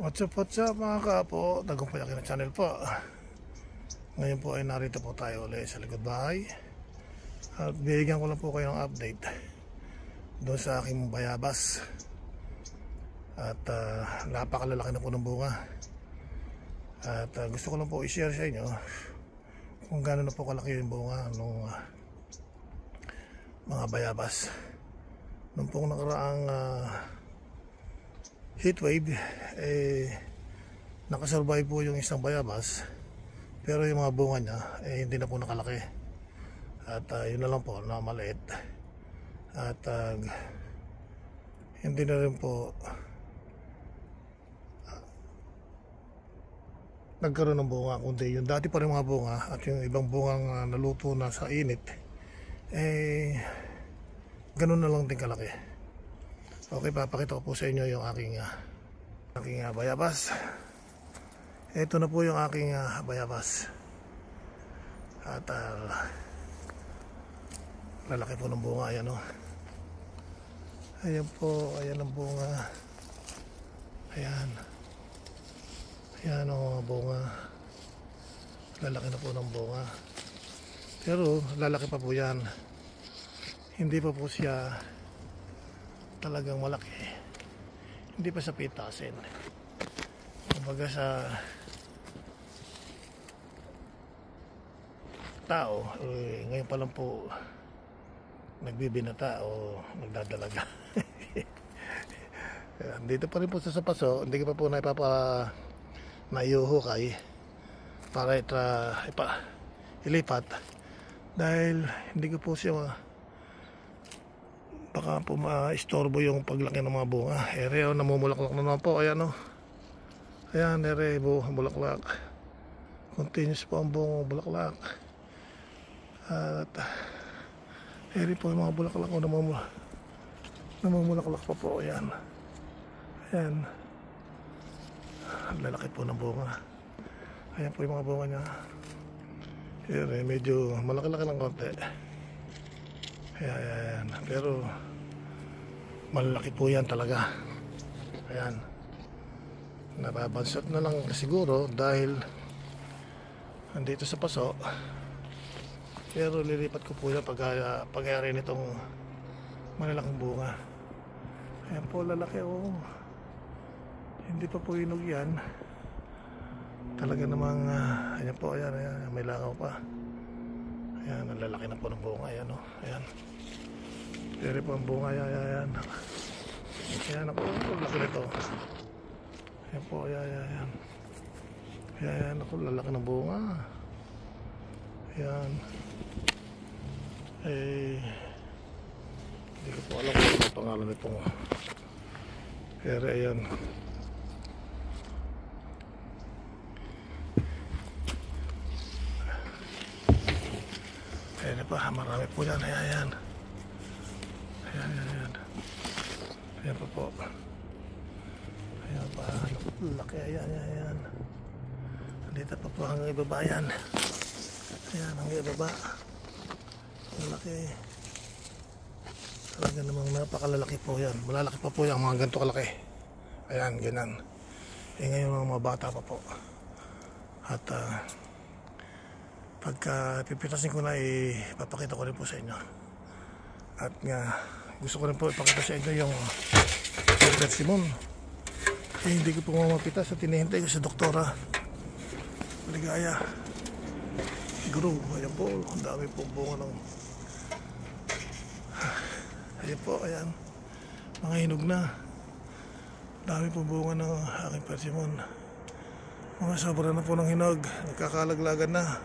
What's up mga kapo, tagumpay akin na channel po. Ngayon po ay narito po tayo ulit sa likod bahay. At bibigyan ko lang po kayo ng update doon sa aking bayabas. At napakalalaki na po ng bunga. At gusto ko lang po i-share sa inyo kung gaano na po kalaki yung bunga ng mga bayabas. Nung pong nakaraang heatwave, nakasurvive po yung isang bayabas, pero yung mga bunga niya hindi na po nakalaki. At yun na lang po na maliit. At hindi na rin po nagkaroon ng bunga, kundi yung dati pa rin mga bunga at yung ibang bungang naluto na sa init, ganun na lang din kalaki. Okay, papakita ko po sa inyo yung aking bayabas. Ito na po yung aking bayabas. At lalaki po ng bunga. Ayan o. Ayan po, ayan ang bunga. Ayan. Ayan o, bunga. Lalaki na po ng bunga. Pero lalaki pa po yan. Hindi pa po siya talagang malaki, hindi pa sa pitasin. Kumbaga sa tao, ngayon pa lang po nagbibinata o nagdadalaga. Dito pa rin po sa paso, hindi ko pa po naiyuhukay para ilipat dahil hindi ko po siya baka po ma-istorbo yung paglaki ng mga bunga. Ere, namumulaklak na naman po. Ayan o. Ayan, ere, bulaklak. Continuous po ang bunga, bulaklak. At ere po yung mga bulaklak o namumulaklak pa po. Ayan. Ayan. Lalaki po ng bunga. Ayan po yung mga bunga niya. Ere, medyo malaki-laki ng konti. Ayan, pero malaki po yan talaga. Ayan, nababansot na lang siguro dahil andito sa paso, pero lilipat ko po yan pag-ayari nitong malalaking bunga. Ayan po, lalaki o. Hindi pa po hinog yan talaga namang ayan po, ayan, may langaw pa. Ayan, ang lalaki na po ng bunga. Ayan o, ayan. Pero po ang bunga, ayan. Ayan ako, laki nito. Ayan po, ayan. Ayan ako, lalaki ng bunga. Ayan. Hindi ko po alam kung ano pangalan nitong. Pero ayan. Ayan pa, marami po yan. Ayan. Ayan pa po. Ayan pa, laki. Ayan. Dito pa po hanggang ibaba yan. Ayan, hanggang ibaba. Ang laki. Talaga namang napakalalaki po yan. Malalaki pa po yan, mga ganito kalaki. Ayan, ganyan. Ngayon mga bata pa po. At pagka pipitasin ko na, ipapakita ko rin po sa inyo. At nga, gusto ko rin po ipakita sa inyo yung persimmon. Hindi ko po mapitas at tinihintay ko sa doktora Ligaya. Grow. Ayan po, ang dami po bunga ng ayan po, ayan, mga hinog na. Dami po bunga ng aking persimmon. Mga sobra na po ng hinog, nagkakalaglagan na.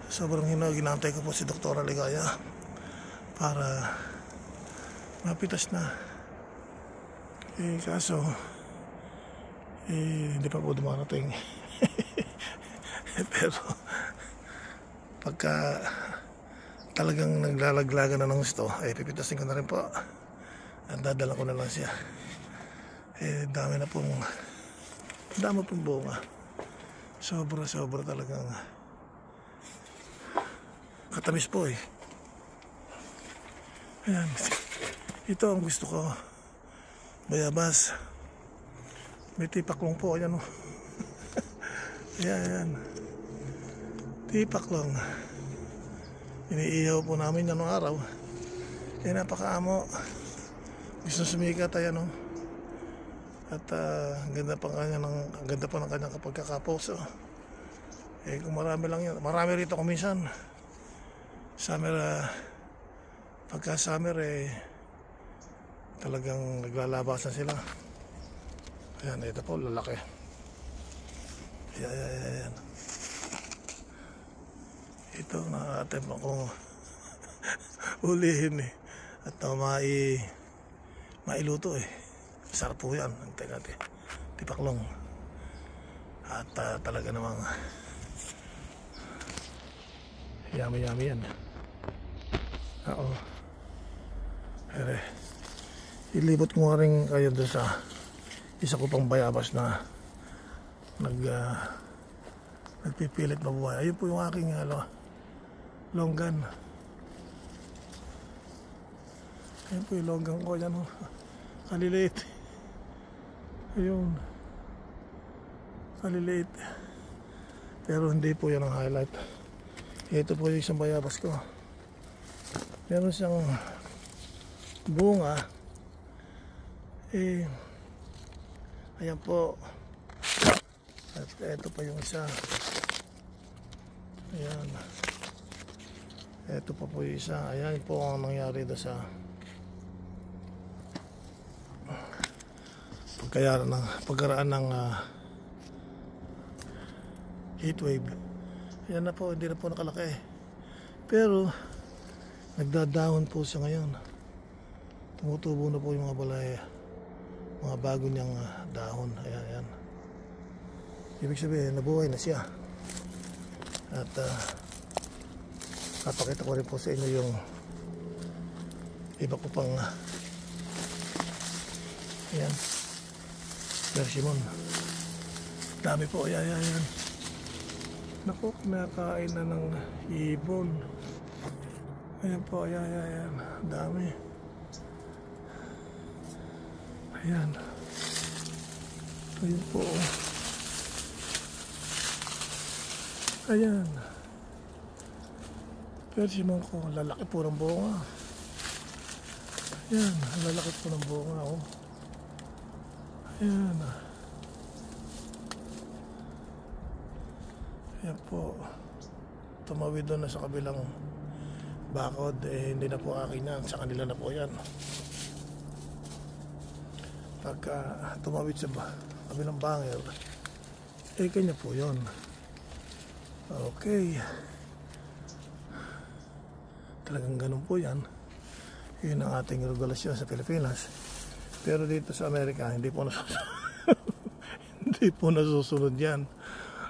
Sobrang hinog, inaantay ko po si Doktora Ligaya para mapitas na. Kaso hindi pa po dumarating. Pero pagka talagang naglalaglagan na ng gusto, pipitasin ko na rin po at dadala ko na lang siya. Dami pong bunga. Sobra talagang katamis po. Ayan, ito ang gusto ko, bayabas. May tipaklong po, ayan o. Ayan. Tipaklong. Iniihaw po namin yan noong araw. Eh, napakaamo. Gusto sumikat, ayan o. At ang ganda pa ng kanyang pagkakaposo. Eh, kung marami lang yan. Marami rito kung minsan. Summer, pagka summer eh, talagang naglalabasan sila. Ayan, ito po, lalaki. Ayan. Ito, na-attempt akong ulihin eh. At mailuto eh. Sarap po yan. Antay natin. Tipaklong. At talaga namang yummy yan. Oo. Pero ilibot ko nga rin kayo doon sa isa ko pang bayabas na nagpipilit mabuhay. Ayun po yung aking longgan. Ayun po yung longgan ko. Yan o. Kaliliit. Ayun. Kaliliit. Pero hindi po yan ang highlight. Ito po yung isang bayabas ko. Meron siyang bunga. Eh, ayan po. At ito pa yung isa. Ayan. Ito pa po yung isa. Ayan po ang nangyari doon sa pagkaraan ng heatwave. Ayan na po, hindi na po nakalaki. Pero nagdadahon po siya ngayon. Tumutubo na po yung mga balay, mga bago niyang dahon. Ayan. Ibig sabihin, nabuhay na siya. At papakita ko rin po sa inyo yung iba ko pang ayan, persimmon. Dami po, ayan. Naku, kinakain na ng ibon. Ayan po, ayan. Dami. Ayan. Ayun po. Ayan. Persimmon ko, lalaki po ng bunga. Ayan, lalaki po ng bunga. Oh. Ayan. Ayan po. Tumawid doon na sa kabilang bakod. Eh, hindi na po akin yan. Sa kanila na po yan. Pagka tumawid sa kabilang bangir, eh, kanya po yun. Okay. Talagang ganun po yan. Yun ang ating regulasyon sa Pilipinas. Pero dito sa Amerika, hindi po nasusunod. Hindi po nasusunod yan.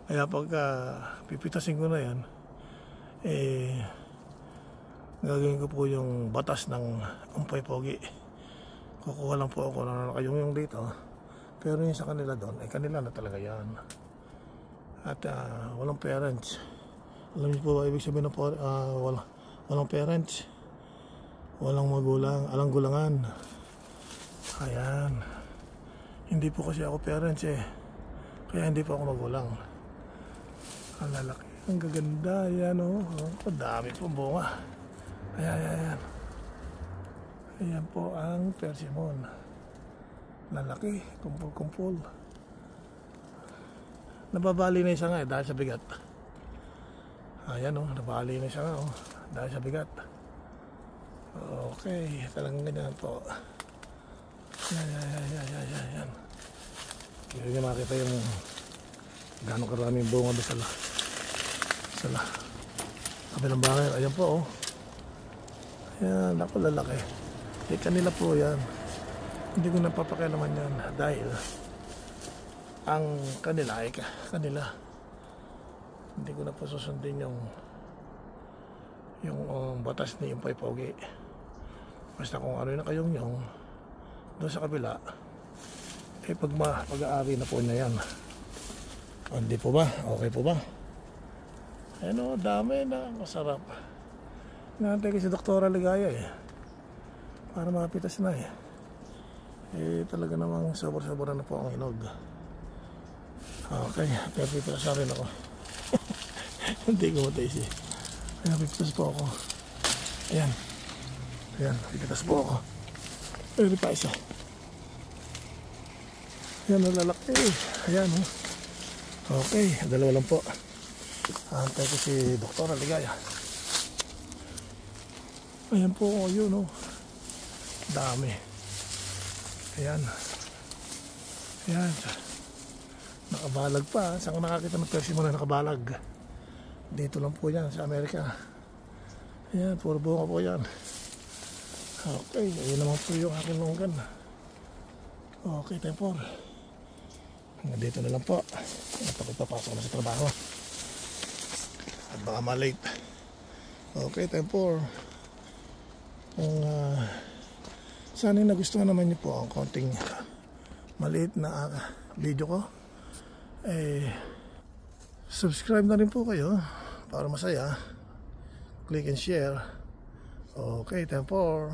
Kaya pagka pipitasin ko na yan, eh, gagawin ko po yung batas ng umpay pogi. Kukuha lang po ako na nakayong dito. Pero yung sa kanila doon, eh, kanila na talaga yan. At walang parents. Alam niyo po ba ibig sabihin ng walang parents, walang magulang, alang gulangan. Ayan. Hindi po kasi ako parents eh. Kaya hindi po ako magulang. Ang lalaki, ang gaganda. Ayan o. Oh, dami po bunga. Ayan. Ayan po ang persimmon. Lalaki, kumpul-kumpul. Nababali na isa nga eh, dahil sa bigat. Ayan o, nabali na isa nga o, dahil sa bigat. Okay, talagang ganyan po. Ayan. Hindi niya makita yung gano'ng karaming bunga doon sa kabilang bangir. Ayan po o. Ayan, ako lalaki. Eh, kanila po yan. Hindi ko napapakialaman yan dahil ang kanila ay kanila. Hindi ko na po susundin yung batas ni Umpay Pogi. Basta kung ano na kayong doon sa kabila, eh pag-aari na po niya yan. O, hindi po ba? Okay po ba? Ano, dami na, masarap. Nantay ko si Doktora Ligaya eh, para mapitas na eh. Eh talaga namang sobra-sobra na po ang hinog. Okay, pipitas na rin ako. Hindi ko mataisi. Ayan, pipitas po ako. Ayan. Ayan, pipitas po ako. Pwede pa isa. Ayan, nalalaki. Ayan, oh. Okay, dalawa lang po. Antay ko si Dr. Aligaya. Ayan po, yun, oh. Dami. Ayan. Ayan. Nakabalag pa. Saan ko nakakita ng persimmon na nakabalag? Dito lang po yan sa Amerika. Ayan, puro bunga po yan. Okay, ayun naman po yung aking longgan. Okay, tempor. Hanggang dito na lang po. Papasok na sa trabaho. At baka malate. Okay, tempor. Kung sana nagustuhan naman niyo po ang konting maliit na video ko, subscribe na rin po kayo para masaya. Click and share. Okay, tempor.